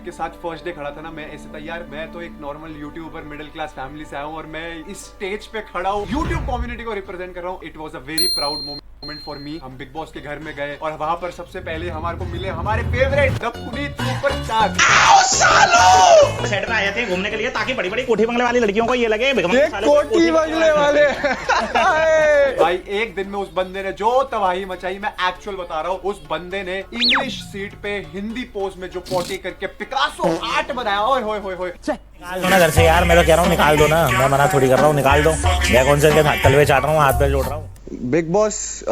के साथ first day खड़ा था ना, मैं ऐसे तैयार, मैं तो एक normal YouTuber middle class family से आया हूँ और मैं इस स्टेज पे खड़ा हूँ, यूट्यूब कम्युनिटी को रिप्रेजेंट कर रहा हूँ। It was a very proud moment for me. हम बिग बॉस के घर में गए और वहां पर सबसे पहले हमारे को मिले हमारे favourite the Puneet superstar. Set में आए थे घूमने के लिए ताकि बड़ी बड़ी कोठी बंगले वाली लड़कियों को ये लगे कोठी बंगले वाले। भाई एक दिन में उस बंदे ने जो तबाही मचाई, मैं एक्चुअल बता रहा हूँ, उस बंदे ने इंग्लिश सीट पे हिंदी पोज में जो पोटी करके पिकासो आर्ट बनाया। ओए होए होए होए, निकाल दो ना घर से यार, मैं तो कह रहा हूँ निकाल दो ना, मैं मना थोड़ी कर रहा हूँ, निकाल दो। मैं कौन से तलवे चाट रहा हूँ, हाथ पे जोड़ रहा हूँ। बिग बॉस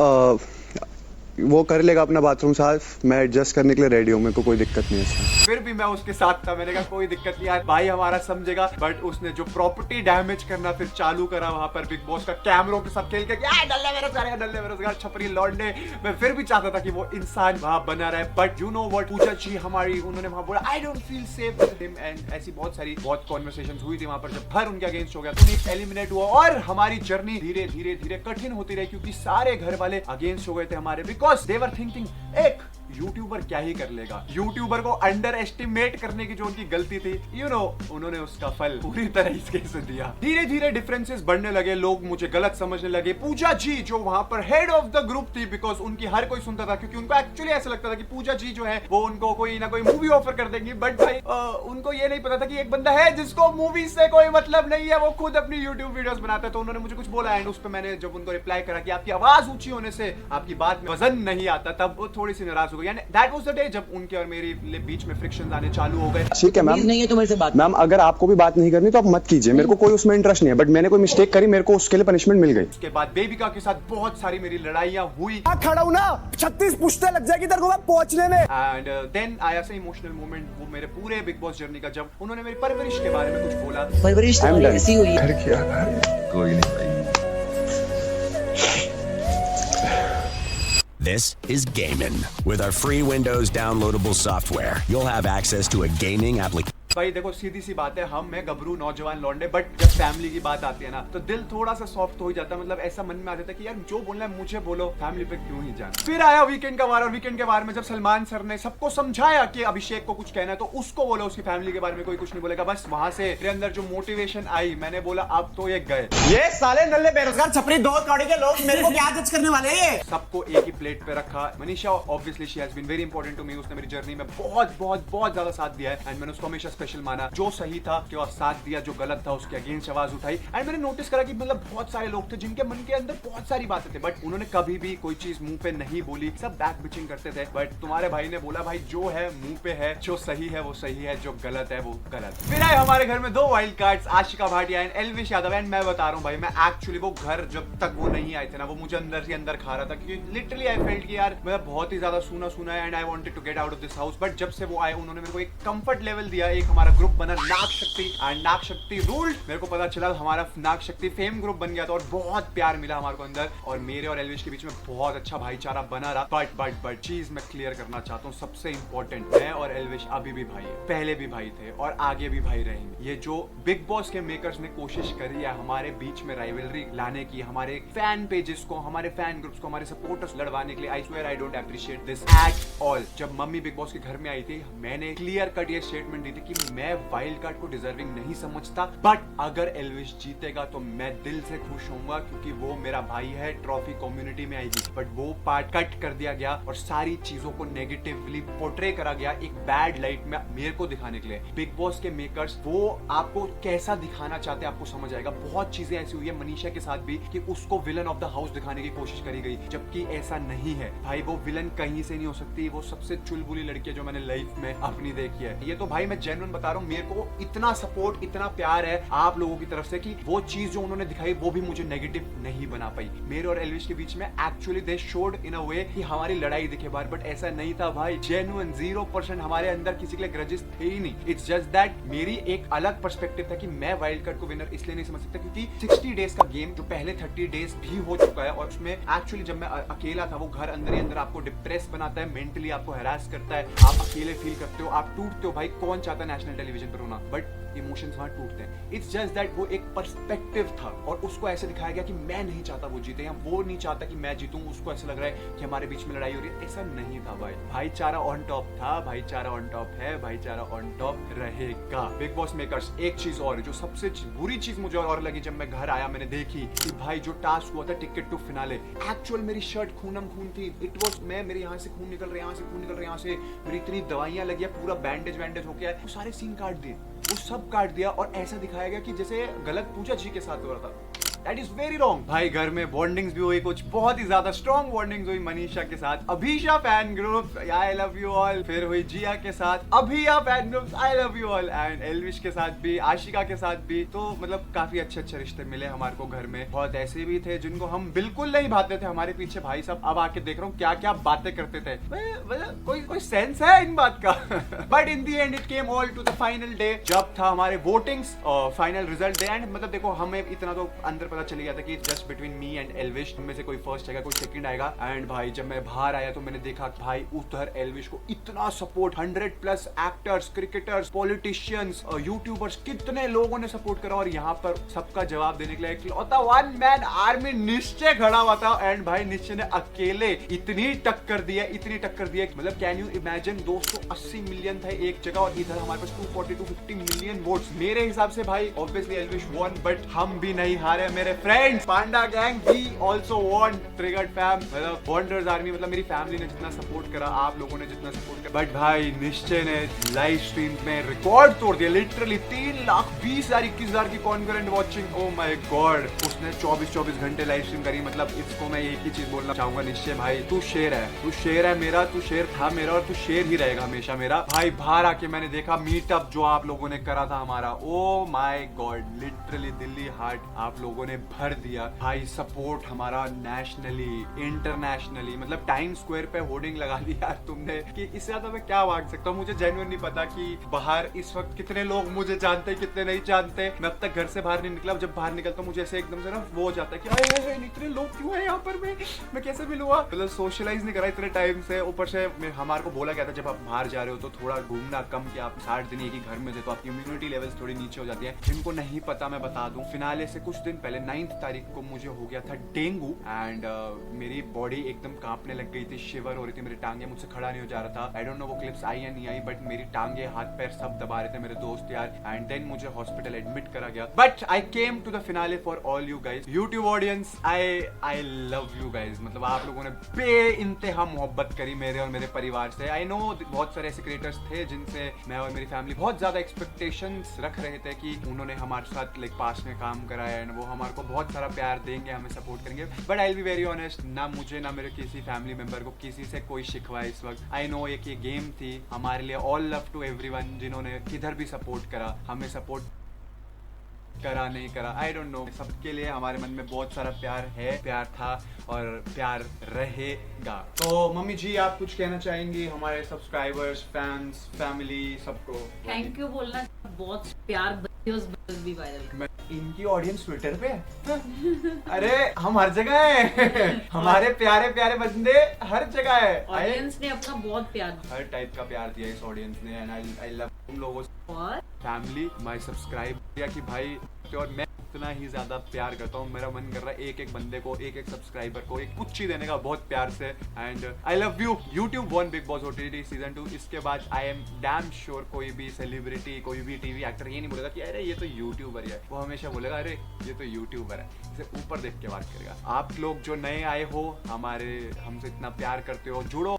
वो कर लेगा अपना बाथरूम साफ, मैं एडजस्ट करने के लिए रेडी हूँ, मेरे को कोई दिक्कत नहीं है। फिर भी मैं उसके साथ था, मैंने कहा कोई दिक्कत नहीं यार, भाई हमारा समझेगा। बट उसने जो प्रॉपर्टी डैमेज करना फिर चालू करा वहां पर बिग बॉस का कैमरों के साथ खेल के, डल्ले बेरोजगार छपरी लौंडे। मैं फिर भी चाहता था कि वो इंसान वहां बना रहे, बट यू नो व्हाट, पूजा जी हमारी, उन्होंने वहां बोला I don't feel safe with him, and ऐसी बहुत सारी कॉन्वर्सेशंस हुई थी वहां पर। जब भर उनके अगेंस्ट हो गया तो एलिमिनेट हुआ और हमारी जर्नी धीरे धीरे धीरे कठिन होती रही, क्योंकि सारे घर वाले अगेंस्ट हो गए थे हमारे, बिकॉज दे वर थिंकिंग एक यूट्यूबर क्या ही कर लेगा। यूट्यूबर को अंडर एस्टिमेट करने की जो उनकी गलती थी, यू नो, उन्होंने उसका फल पूरी तरह से दिया। धीरे धीरे डिफरेंसेस बढ़ने लगे, लोग मुझे गलत समझने लगे। पूजा जी जो वहां पर हेड ऑफ द ग्रुप थी, बिकॉज उनकी हर कोई सुनता था, क्योंकि उनको एक्चुअली ऐसा लगता था कि पूजा जी जो है वो उनको कोई ना कोई मूवी ऑफर कर देंगी। बट भाई उनको ये नहीं पता था कि एक बंदा है जिसको मूवी से कोई मतलब नहीं है, वो खुद अपनी यूट्यूब वीडियोस बनाता है। तो उन्होंने मुझे कुछ बोला एंड उस पर मैंने जब उनको रिप्लाई करा कि आपकी आवाज ऊंची होने से आपकी बात में वजन नहीं आता, तब वो थोड़ी सी नाराज हो गई। दैट वाज द डे जब उनके और मेरे बीच में फ्रिक्शंस आने चालू हो गए। ठीक है मैम, नहीं है तुम्हारे से बात। मैम अगर आपको भी बात नहीं करनी तो आप मत कीजिए, मेरे को कोई उसमें इंटरेस्ट नहीं है, बट मैंने कोई मिस्टेक करी, मेरे को उसके लिए पनिशमेंट मिल गई। उसके बाद बेबिका के साथ बहुत सारी मेरी लड़ाइयां हुई, खड़ा हूं ना 36 पुश्ते लग जाएगी तेरे को मैं पहुंचने में। एंड देन आया से इमोशनल मोमेंट वो मेरे पूरे बिग बॉस जर्नी का, जब उन्होंने मेरी परवरिश के बारे में कुछ बोला। परवरिश तुम्हारी ऐसी हुई है। कोई नहीं भाई। This is Gaimin. With our free Windows downloadable software, you'll have access to a gaming application. भाई देखो सीधी सी बात है, हम मैं गबरू नौजवान लौंडे, बट जब फैमिली की बात आती है ना तो दिल थोड़ा सा सॉफ्ट हो ही जाता है। मतलब ऐसा मन में आ जाता है कि यार जो बोलना है मुझे बोलो, फैमिली पे क्यों ही जाना। फिर आया वीकेंड का वार, और वीकेंड के बारे में जब सलमान सर ने सबको समझाया कि अभिषेक को कुछ कहना है तो उसको बोला, उसकी फैमिली के बारे में कोई कुछ नहीं बोलेगा। बस वहां से मेरे अंदर जो मोटिवेशन आई, मैंने बोला अब तो ये गए, ये साले नल्ले बेरोजगार छपरी दो कौड़ी के लोग मेरे को क्या जज करने वाले हैं। सबको एक ही प्लेट पे रखा। Manisha obviously she has been very important to me, उसने मेरी जर्नी में बहुत बहुत बहुत ज्यादा साथ दिया है एंड मैंने उसको हमेशा स्पेशल माना। जो सही था उसके साथ दिया, जो गलत था उसके अगेंस्ट आवाज उठाई। एंड मैंने नोटिस करा कि मतलब बहुत सारे लोग थे जिनके मन के अंदर बहुत सारी बातें थे, बट उन्होंने कभी भी कोई चीज मुंह पे नहीं बोली, सब बैक बिचिंग करते थे। बट तुम्हारे भाई ने बोला भाई जो है मुंह पे है, जो सही है वो सही है, जो गलत है वो गलत। फिर आए हमारे घर में दो wild cards, Ashika Bhatia and Elvish Yadav. And मैं बता रहा हूँ भाई, मैं एक्चुअली वो घर जब तक वो नहीं आए थे ना, वो मुझे अंदर से अंदर खा रहा था, क्योंकि लिटरली आई फेल्ट कि यार मैं बहुत ही ज्यादा सूना सूना है and I wanted to get out of this house. But जब से वो आए उन्होंने मेरे को एक कंफर्ट लेवल दिया, एक हमारा ग्रुप बना नाग शक्ति एंड नाग शक्ति रूल्ड। मेरे को पता चला हमारा नाग शक्ति फेम ग्रुप बन गया था और बहुत प्यार मिला हमारे को अंदर, और मेरे और एल्विश के बीच में बहुत अच्छा भाईचारा बना रहा। बट चीज मैं क्लियर करना चाहता हूँ, सबसे इंपॉर्टेंट, मैं और एल्विश अभी भी भाई है, पहले भी भाई थे और आगे भी भाई रहेंगे। ये जो बिग बॉस के मेकर्स ने कोशिश करी है हमारे बीच में राइवलरी लाने की, हमारे फैन पेजेस को, हमारे फैन ग्रुप्स को, हमारे सपोर्टर्स लड़वाने के लिए, I swear I don't appreciate this at all. जब मम्मी बिग बॉस के घर में आई थी, मैंने क्लियर कट ये स्टेटमेंट दी थी कि मैं वाइल्ड कार्ड को डिजर्विंग नहीं समझता, बट अगर एल्विश जीतेगा तो मैं दिल से खुश होऊंगा, क्योंकि वो मेरा भाई है, ट्रॉफी कम्युनिटी में आएगी। बट वो पार्ट कट कर दिया गया और सारी चीजों को नेगेटिवली पोर्ट्रे करा गया, एक बैड लाइट में मेरे को दिखाने के लिए। बिग बॉस के मेकर्स वो आपको कैसा दिखाना चाहते हैं आपको समझ आएगा। बहुत चीजें ऐसी हुई है मनीषा के साथ भी कि उसको विलन ऑफ द हाउस दिखाने की कोशिश करी गई, जबकि ऐसा नहीं है भाई। वो विलन कहीं से नहीं हो सकती, वो सबसे चुलबुली लड़की है जो मैंने लाइफ में अपनी देखी है। ये तो भाई मैं जेन्युइन बता रहा हूँ, मेरे को इतना सपोर्ट, इतना प्यार है आप लोगों की तरफ से कि वो चीज जो उन्होंने दिखाई वो भी मुझे नेगेटिव नहीं बना पाई। मेरे और एल्विश के बीच में एक्चुअली दे शोड इन अ वे कि हमारी लड़ाई दिखे बाहर, बट ऐसा नहीं था भाई। जेन्युइन 0% हमारे अंदर किसी के लिए ग्रजेस थे ही नहीं। इट्स जस्ट दैट मेरी एक अलग पर्सपेक्टिव था कि मैं वाइल्ड कार्ड को विनर इसलिए नहीं समझ सकता क्योंकि 60 डेज का गेम जो पहले 30 डेज भी हो चुका है, और उसमें एक्चुअली जब मैं अकेला था, वो घर अंदर ही अंदर आपको डिप्रेस बनाता है, मेंटली आपको हैरास करता है, आप अकेले फील करते हो, आप टूटते हो। भाई कौन चाहता है नेशनल टेलीविजन पर होना, बट इमोशंस वहां टूटते हैं। इट्स जस्ट दैट वो एक पर्सपेक्टिव था और उसको ऐसे दिखाया गया कि मैं नहीं चाहता वो जीते या वो नहीं चाहता कि मैं जीतूं, उसको ऐसा लग रहा है कि हमारे बीच में लड़ाई हो रही है। ऐसा नहीं था भाई, भाईचारा ऑन टॉप था, भाईचारा ऑन टॉप है, भाईचारा ऑन टॉप रहेगा। बिग बॉस मेकर्स, एक चीज और जो सबसे बुरी चीज मुझे और लगी जब मैं घर आया, मैंने देखी कि भाई जो टास्क हुआ था टिकट टू फिनाले, एक्चुअल मेरी शर्ट खूनम खून थी। इट वाज मैं, मेरे यहाँ से खून निकल रहा है, यहाँ से खून निकल रहा है, यहाँ से मेरी इतनी दवाइयां लगी है, पूरा बैंडेज हो गया है। वो सारे सीन काट दिए, वो सब काट दिया और ऐसा दिखाया गया कि जैसे गलत पूजा जी के साथ हो रहा था। That is very wrong। भाई घर में बॉन्डिंग्स भी हुई, कुछ बहुत ही ज्यादा स्ट्रॉन्ग बॉन्डिंग्स हुई मनीषा के साथ, Abhisha fan group I love you all, फिर हुई जिया के साथ, Abhiya fan group I love you all, and Elvish के साथ भी, आशिका के साथ भी। तो मतलब काफी अच्छे अच्छे रिश्ते मिले हमारे को घर में। बहुत ऐसे भी थे जिनको हम बिल्कुल नहीं भाते थे हमारे पीछे, भाई साहब अब आके देख रहा हूँ क्या क्या बातें करते थे। कोई सेंस है इन बात का? But in the end it came all to the final day, जब था हमारे votings final result day. And मतलब देखो हमें इतना तो अंदर पता चल गया था कि just between me and Elvish, में से कोई फर्स्ट आएगा, कोई सेकंड आएगा। एंड भाई जब मैं बाहर आया तो मैंने देखा भाई उधर एल्विश को इतना support, 100+ actors, cricketers, politicians, YouTubers, कितने लोगों ने सपोर्ट करा। और यहाँ पर सबका जवाब देने के लिए इकलौता वन मैन आर्मी निश्चय खड़ा हुआ था। एंड भाई निश्चय ने अकेले इतनी टक्कर दी है, इतनी टक्कर दी है, मतलब कैन यू इमेजिन 280 मिलियन था एक जगह और इधर हमारे पास 240-250 मिलियन वोट्स। मेरे हिसाब से भाई ऑब्वियसली एल्विश वॉन, बट हम भी नहीं हारे मेरे फ्रेंड्स। पांडा गैंग भी ऑल्सो वॉन, ट्रिगर्ड फैम, मतलब बॉन्डर्स आर्मी, मतलब मेरी फैमिली ने जितना सपोर्ट करा, आप लोगों ने जितना सपोर्ट करा। बट भाई निश्चय ने लाइव स्ट्रीम में रिकॉर्ड तोड़ दिया, लिटरली 3,20,000-21,000 की concurrent watching. Oh my God, उसने 24 घंटे लाइव स्ट्रीम करी। मतलब इसको मैं एक ही चीज बोलना चाहूंगा, निश्चय भाई तू शेर है, तू शेर है मेरा, तू शेर था मेरा और तू शेर ही रहेगा हमेशा मेरा। भाई बाहर आके मैंने देखा मीटअप जो आप लोगों ने करा था हमारा, oh my God, literally Delhi heart आप लोगों ने भर दिया भाई। सपोर्ट हमारा नेशनली, इंटरनेशनली, मतलब टाइम स्क्वायर पे होर्डिंग लगा दी यार तुमने, कि इससे ज्यादा मैं क्या मांग सकता हूँ। मुझे जेन्युइन नहीं पता कि बाहर इस वक्त कितने लोग मुझे जानते हैं, कितने नहीं जानते। मैं अब तक घर से बाहर नहीं निकला, जब बाहर निकलता हूँ मुझे ऐसे एकदम से ना वो हो जाता है कि अरे इतने लोग क्यों हैं यहाँ पर, मैं कैसे मिलूंगा। मतलब सोशलाइज नहीं करा इतने टाइम से। ऊपर से हमारे को बोला गया था जब आप बाहर जा रहे हो तो थोड़ा घूमना कम, कि आप 60 दिन एक ही घर में थे तो आपकी इम्यूनिटी लेवल्स थोड़ी नीचे हो जाती है। जिनको नहीं पता मैं बता दूं, फिनाले से कुछ दिन पहले 9 तारीख को मुझे हो गया था डेंगू। एंड मेरी बॉडी एकदम कांपने लग गई थी, शिवर हो रही थी, मेरी टांगे, मुझसे खड़ा नहीं हो जा रहा था। आई डोंट नो वो क्लिप्स आई या नहीं आई, बट मेरी टांगे, हाथ पैर सब दबा रहे थे मेरे दोस्त यार। एंड देन मुझे हॉस्पिटल एडमिट करा गया। But I came to the finale for all you guys, YouTube audience, I love you guys. मतलब आप लोगों ने बेइंतहा मोहब्बत करी मेरे और मेरे परिवार से। आई नो बहुत सारे ऐसे क्रिएटर्स थे जिनसे मैं और मेरी फैमिली बहुत ज्यादा एक्सपेक्टेशंस रख रहे थे कि उन्होंने हमारे साथ लाइक पास में काम करा है एंड वो हमारे को बहुत सारा प्यार देंगे, हमें सपोर्ट करेंगे। But I will be very honest, ना मुझे ना मेरे किसी फैमिली मेंबर को किसी से कोई शिकवा है इस वक्त। आई नो एक ये गेम थी हमारे लिए। ऑल लव टू एवरीवन जिन्होंने किधर भी सपोर्ट करा, हमें सपोर्ट करा नहीं करा, आई डोंट नो। सबके लिए हमारे मन में बहुत सारा प्यार है, प्यार था और प्यार रहेगा। तो मम्मी जी आप कुछ कहना चाहेंगी हमारे सब्सक्राइबर्स, फैंस, फैमिली, सबको? थैंक यू बोलना, बहुत प्यार भी वायरल। इनकी ऑडियंस ट्विटर पे है। अरे हम हर जगह हैं। हमारे प्यारे प्यारे बंदे हर जगह है। ऑडियंस ने अपना बहुत प्यार, हर टाइप का प्यार दिया इस ऑडियंस ने। एंड आई लव तुम लोगों और फैमिली, माय सब्सक्राइब किया कि भाई, और मैं उतना ही ज्यादा प्यार करता हूँ। मेरा मन कर रहा है एक एक बंदे को, एक एक सब्सक्राइबर को एक पुच्ची देने का बहुत प्यार से। And I love you. YouTube won Bigg Boss OTT season 2। इसके बाद आई एम डैम श्योर कोई भी सेलिब्रिटी, कोई भी टीवी एक्टर ये नहीं बोलेगा कि अरे ये तो यूट्यूबर है। वो हमेशा बोलेगा अरे ये तो यूट्यूबर है। इसे ऊपर देख के बात करेगा। आप लोग जो नए आए हो, हमसे इतना प्यार करते हो, जुड़ो